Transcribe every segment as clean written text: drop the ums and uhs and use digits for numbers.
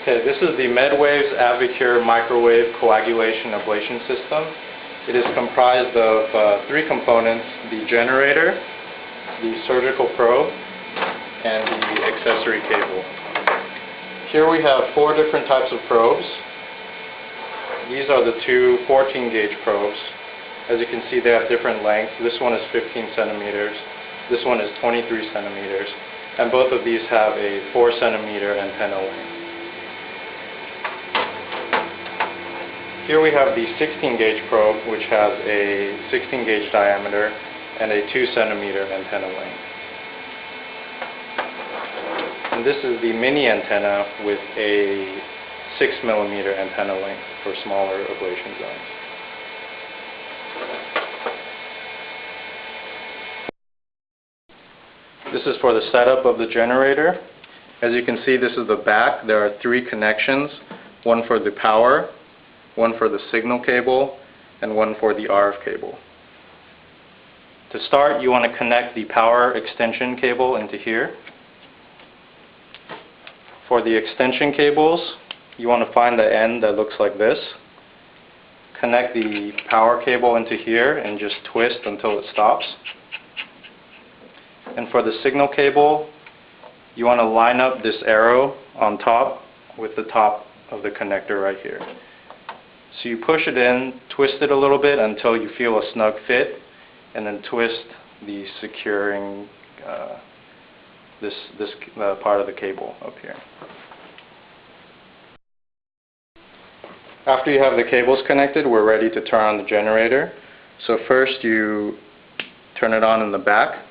Okay, this is the Medwaves AveCureR microwave coagulation ablation system. It is comprised of three components: the generator, the surgical probe, and the accessory cable. Here we have four different types of probes. These are the two 14-gauge probes. As you can see, they have different lengths. This one is 15 centimeters. This one is 23 centimeters. And both of these have a 4 centimeter antenna length. Here we have the 16-gauge probe, which has a 16-gauge diameter and a 2 centimeter antenna length. And this is the mini antenna with a 6 millimeter antenna length for smaller ablation zones. This is for the setup of the generator. As you can see, this is the back. There are three connections, one for the power, one for the signal cable, and one for the RF cable. To start, you want to connect the power extension cable into here. For the extension cables, you want to find the end that looks like this. Connect the power cable into here and just twist until it stops. And for the signal cable, you want to line up this arrow on top with the top of the connector right here. So you push it in, twist it a little bit until you feel a snug fit, and then twist the securing this part of the cable up here. After you have the cables connected, we're ready to turn on the generator. So first you turn it on in the back.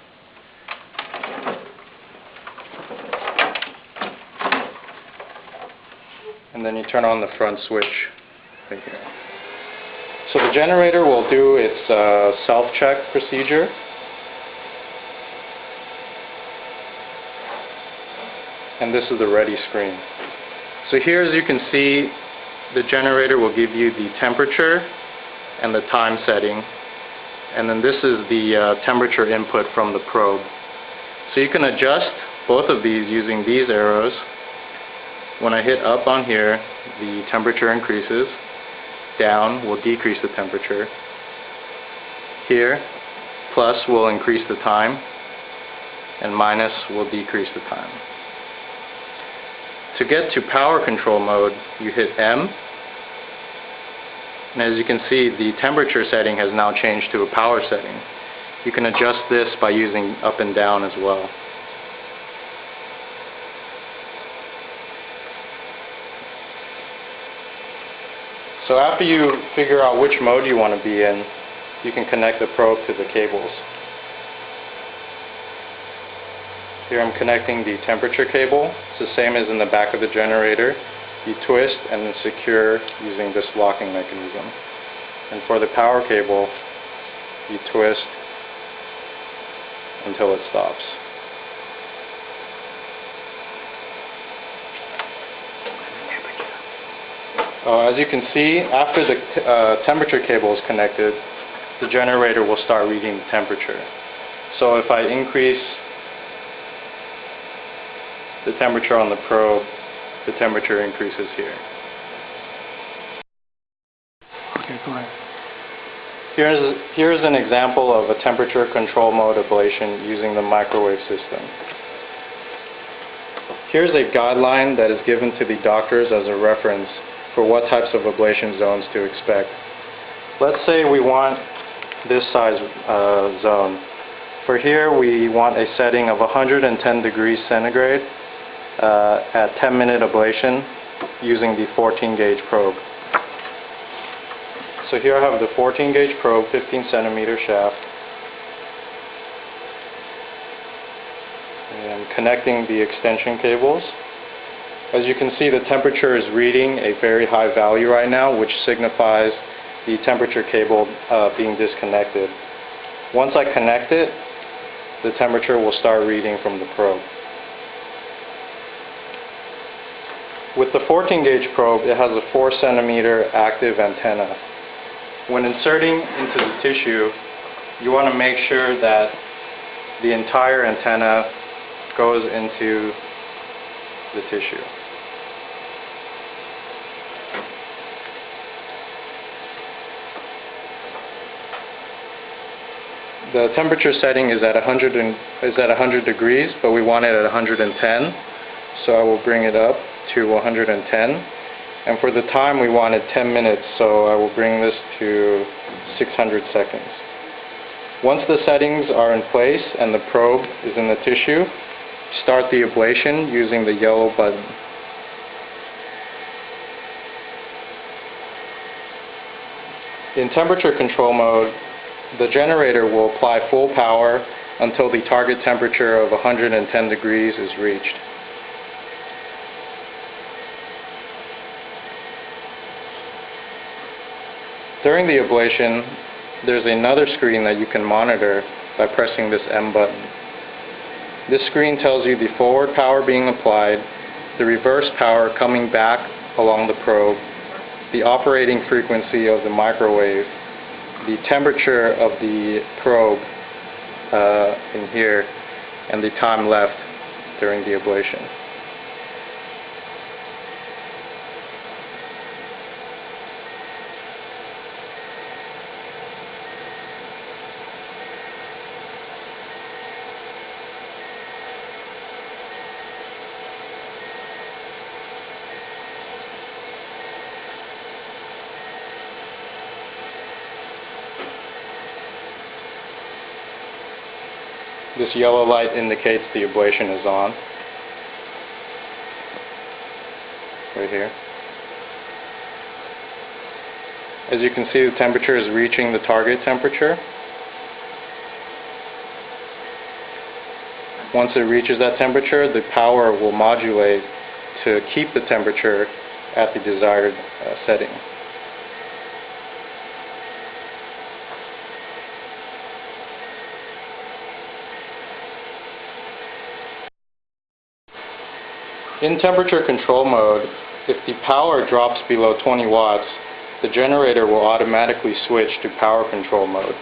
And then you turn on the front switch right here. So the generator will do its self-check procedure. And this is the ready screen. So here, as you can see, the generator will give you the temperature and the time setting. And then this is the temperature input from the probe. So you can adjust both of these using these arrows. When I hit up on here, the temperature increases. Down will decrease the temperature. Here, plus will increase the time, and minus will decrease the time. To get to power control mode, you hit M, and as you can see, the temperature setting has now changed to a power setting. You can adjust this by using up and down as well. So after you figure out which mode you want to be in, you can connect the probe to the cables. Here I'm connecting the temperature cable. It's the same as in the back of the generator. You twist and then secure using this locking mechanism. And for the power cable, you twist until it stops. As you can see, after the temperature cable is connected, the generator will start reading the temperature. So if I increase the temperature on the probe, the temperature increases here. Okay, go ahead. Here's an example of a temperature control mode ablation using the microwave system. Here's a guideline that is given to the doctors as a reference for what types of ablation zones to expect. Let's say we want this size zone. For here, we want a setting of 110 degrees centigrade at 10-minute ablation using the 14-gauge probe. So here I have the 14-gauge probe, 15 centimeter shaft, and connecting the extension cables. As you can see, the temperature is reading a very high value right now, which signifies the temperature cable being disconnected. Once I connect it, the temperature will start reading from the probe. With the 14-gauge probe, it has a 4 centimeter active antenna. When inserting into the tissue, you want to make sure that the entire antenna goes into the tissue. The temperature setting is at 100 degrees, but we want it at 110. So I will bring it up to 110. And for the time, we wanted 10 minutes, so I will bring this to 600 seconds. Once the settings are in place and the probe is in the tissue, start the ablation using the yellow button. In temperature control mode, the generator will apply full power until the target temperature of 110 degrees is reached. During the ablation, there's another screen that you can monitor by pressing this M button. This screen tells you the forward power being applied, the reverse power coming back along the probe, the operating frequency of the microwave, the temperature of the probe in here, and the time left during the ablation. This yellow light indicates the ablation is on, right here. As you can see, the temperature is reaching the target temperature. Once it reaches that temperature, the power will modulate to keep the temperature at the desired setting. In temperature control mode, if the power drops below 20 watts, the generator will automatically switch to power control mode.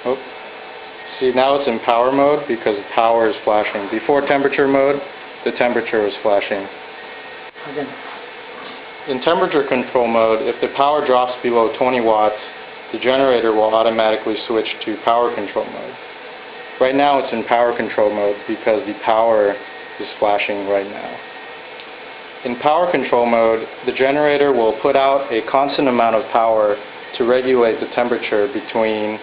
Oh. See, now it's in power mode because the power is flashing. Before temperature mode, the temperature was flashing. Again. In temperature control mode, if the power drops below 20 watts, the generator will automatically switch to power control mode. Right now it's in power control mode because the power is flashing right now. In power control mode, the generator will put out a constant amount of power to regulate the temperature between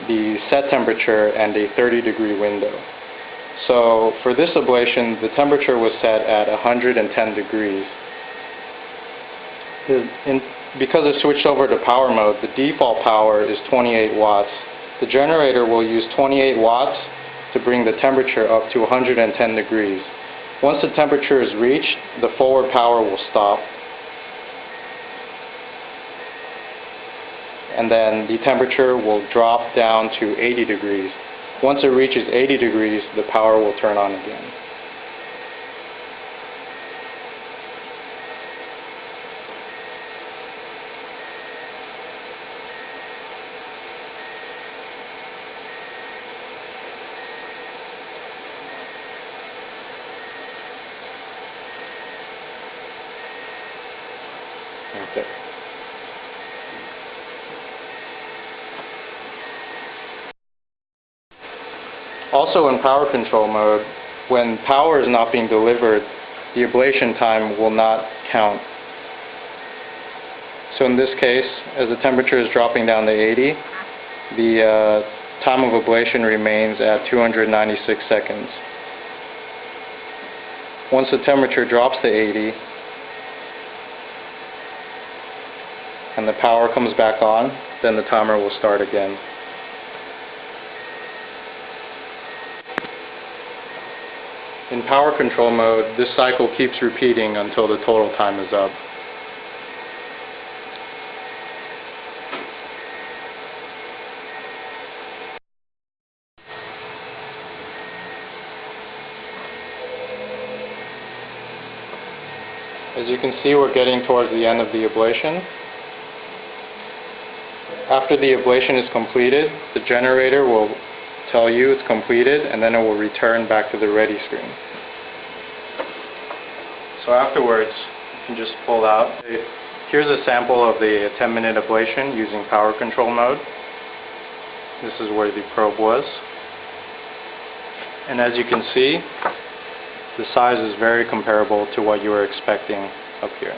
the set temperature and a 30-degree window. So for this ablation, the temperature was set at 110 degrees. Because it switched over to power mode, the default power is 28 watts. The generator will use 28 watts to bring the temperature up to 110 degrees. Once the temperature is reached, the forward power will stop. And then the temperature will drop down to 80 degrees. Once it reaches 80 degrees, the power will turn on again. Okay. Also in power control mode, when power is not being delivered, the ablation time will not count. So in this case, as the temperature is dropping down to 80, the time of ablation remains at 296 seconds. Once the temperature drops to 80, and the power comes back on, then the timer will start again. In power control mode, this cycle keeps repeating until the total time is up. As you can see, we're getting towards the end of the ablation. After the ablation is completed, the generator will tell you it's completed, and then it will return back to the ready screen. So afterwards, you can just pull out. Here's a sample of the 10-minute ablation using power control mode. This is where the probe was. And as you can see, the size is very comparable to what you were expecting up here.